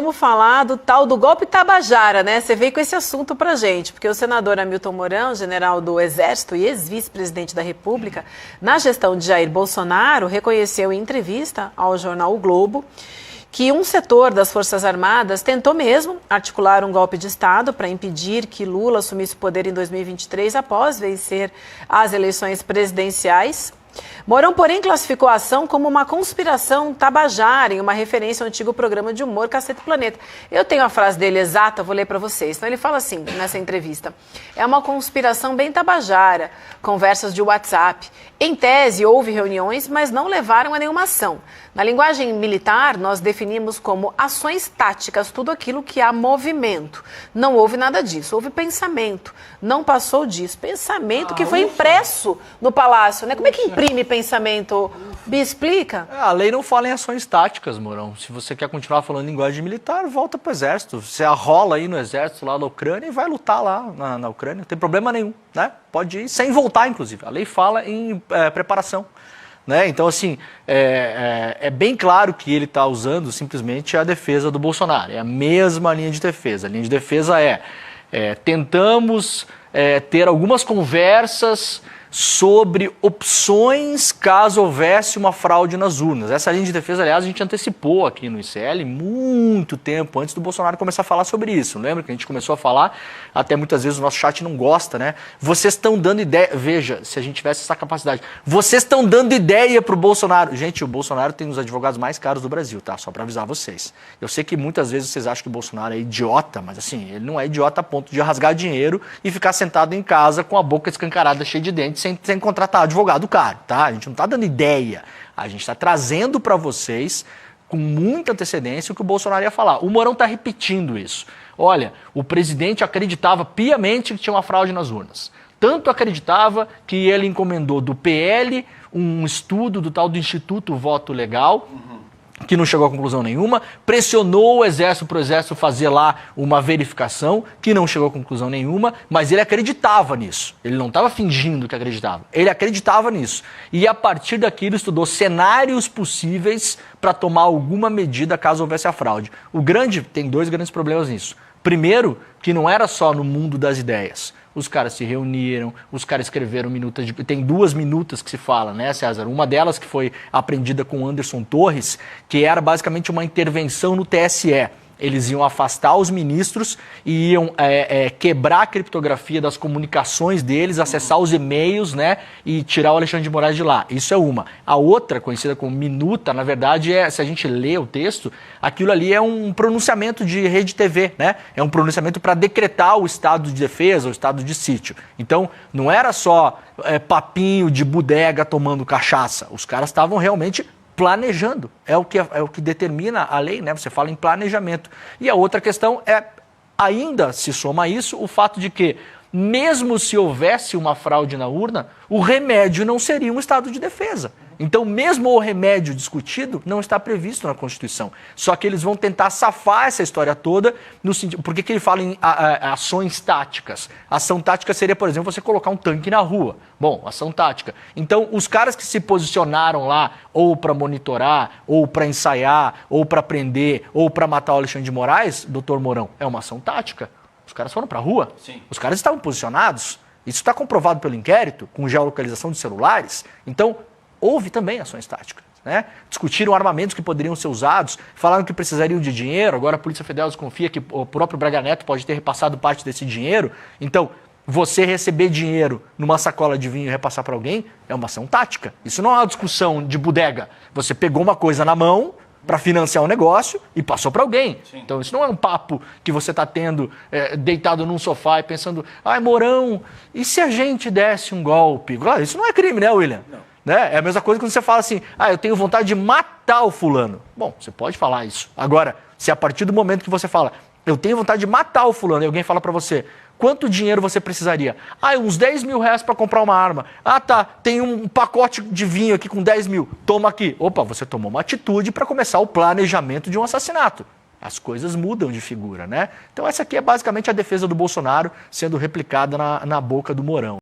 vamos falar do tal do golpe Tabajara, né? Você veio com esse assunto pra gente, porque o senador Hamilton Mourão, general do Exército e ex-vice-presidente da República, na gestão de Jair Bolsonaro, reconheceu em entrevista ao jornal O Globo que um setor das Forças Armadas tentou mesmo articular um golpe de Estado para impedir que Lula assumisse o poder em 2023 após vencer as eleições presidenciais. Mourão, porém, classificou a ação como uma conspiração tabajara, em uma referência ao antigo programa de humor Cacete Planeta. Eu tenho a frase dele exata, vou ler para vocês. Então ele fala assim, nessa entrevista: é uma conspiração bem tabajara, conversas de WhatsApp. Em tese, houve reuniões, mas não levaram a nenhuma ação. Na linguagem militar, nós definimos como ações táticas tudo aquilo que há movimento. Não houve nada disso, houve pensamento. Não passou disso. Pensamento que foi impresso no Palácio, né? Como é que imprime pensamento? Me explica. A lei não fala em ações táticas, Mourão. Se você quer continuar falando linguagem militar, volta para o Exército. Você arrola aí no Exército lá da Ucrânia e vai lutar lá na Ucrânia. Não tem problema nenhum, né? Pode ir sem voltar, inclusive. A lei fala em preparação. Né? Então, assim, é bem claro que ele está usando simplesmente a defesa do Bolsonaro. É a mesma linha de defesa. A linha de defesa tentamos ter algumas conversas sobre opções caso houvesse uma fraude nas urnas. Essa linha de defesa, aliás, a gente antecipou aqui no ICL muito tempo antes do Bolsonaro começar a falar sobre isso. Lembra que a gente começou a falar, até muitas vezes o nosso chat não gosta, né? Vocês estão dando ideia, veja, se a gente tivesse essa capacidade, vocês estão dando ideia pro Bolsonaro. Gente, o Bolsonaro tem um dos advogados mais caros do Brasil, tá? Só para avisar vocês. Eu sei que muitas vezes vocês acham que o Bolsonaro é idiota, mas assim, ele não é idiota a ponto de rasgar dinheiro e ficar sentado em casa com a boca escancarada, cheia de dentes, sem contratar advogado caro, tá? A gente não está dando ideia, a gente está trazendo para vocês com muita antecedência o que o Bolsonaro ia falar. O Mourão está repetindo isso. Olha, o presidente acreditava piamente que tinha uma fraude nas urnas. Tanto acreditava que ele encomendou do PL um estudo do tal do Instituto Voto Legal, que não chegou a conclusão nenhuma, pressionou o Exército para o Exército fazer lá uma verificação, que não chegou a conclusão nenhuma, mas ele acreditava nisso. Ele não estava fingindo que acreditava. Ele acreditava nisso. E a partir daquilo estudou cenários possíveis para tomar alguma medida caso houvesse a fraude. Tem dois grandes problemas nisso. Primeiro, que não era só no mundo das ideias. Os caras se reuniram, os caras escreveram minutas de... Tem 2 minutas que se fala, né, César? Uma delas que foi aprendida com Anderson Torres, que era basicamente uma intervenção no TSE. Eles iam afastar os ministros e iam quebrar a criptografia das comunicações deles, acessar os e-mails, né, e tirar o Alexandre de Moraes de lá. Isso é uma. A outra, conhecida como minuta, na verdade, se a gente lê o texto, aquilo ali é um pronunciamento de Rede TV, né? É um pronunciamento para decretar o estado de defesa, o estado de sítio. Então, não era só papinho de bodega tomando cachaça. Os caras estavam realmente planejando, é o que determina a lei, né? Você fala em planejamento. E a outra questão ainda se soma a isso, o fato de que, mesmo se houvesse uma fraude na urna, o remédio não seria um estado de defesa. Então, mesmo o remédio discutido não está previsto na Constituição. Só que eles vão tentar safar essa história toda no sentido... Por que ele fala em ações táticas? Ação tática seria, por exemplo, você colocar um tanque na rua. Bom, ação tática. Então, os caras que se posicionaram lá, ou para monitorar, ou para ensaiar, ou para prender, ou para matar o Alexandre de Moraes, doutor Mourão, é uma ação tática. Os caras foram para a rua. Sim. Os caras estavam posicionados. Isso está comprovado pelo inquérito, com geolocalização de celulares. Então, houve também ações táticas, né? Discutiram armamentos que poderiam ser usados, falaram que precisariam de dinheiro, agora a Polícia Federal desconfia que o próprio Braga Neto pode ter repassado parte desse dinheiro. Então, você receber dinheiro numa sacola de vinho e repassar para alguém é uma ação tática. Isso não é uma discussão de bodega. Você pegou uma coisa na mão para financiar um negócio e passou para alguém. Sim. Então, isso não é um papo que você está tendo deitado num sofá e pensando, ai, Mourão, e se a gente desse um golpe? Claro, isso não é crime, né, William? Não. Né? É a mesma coisa quando você fala assim, eu tenho vontade de matar o fulano. Bom, você pode falar isso. Agora, se a partir do momento que você fala, eu tenho vontade de matar o fulano, e alguém fala para você, quanto dinheiro você precisaria? Uns 10 mil reais para comprar uma arma. Tá, tem um pacote de vinho aqui com 10 mil, toma aqui. Opa, você tomou uma atitude para começar o planejamento de um assassinato. As coisas mudam de figura, né? Então essa aqui é basicamente a defesa do Bolsonaro sendo replicada na boca do Mourão.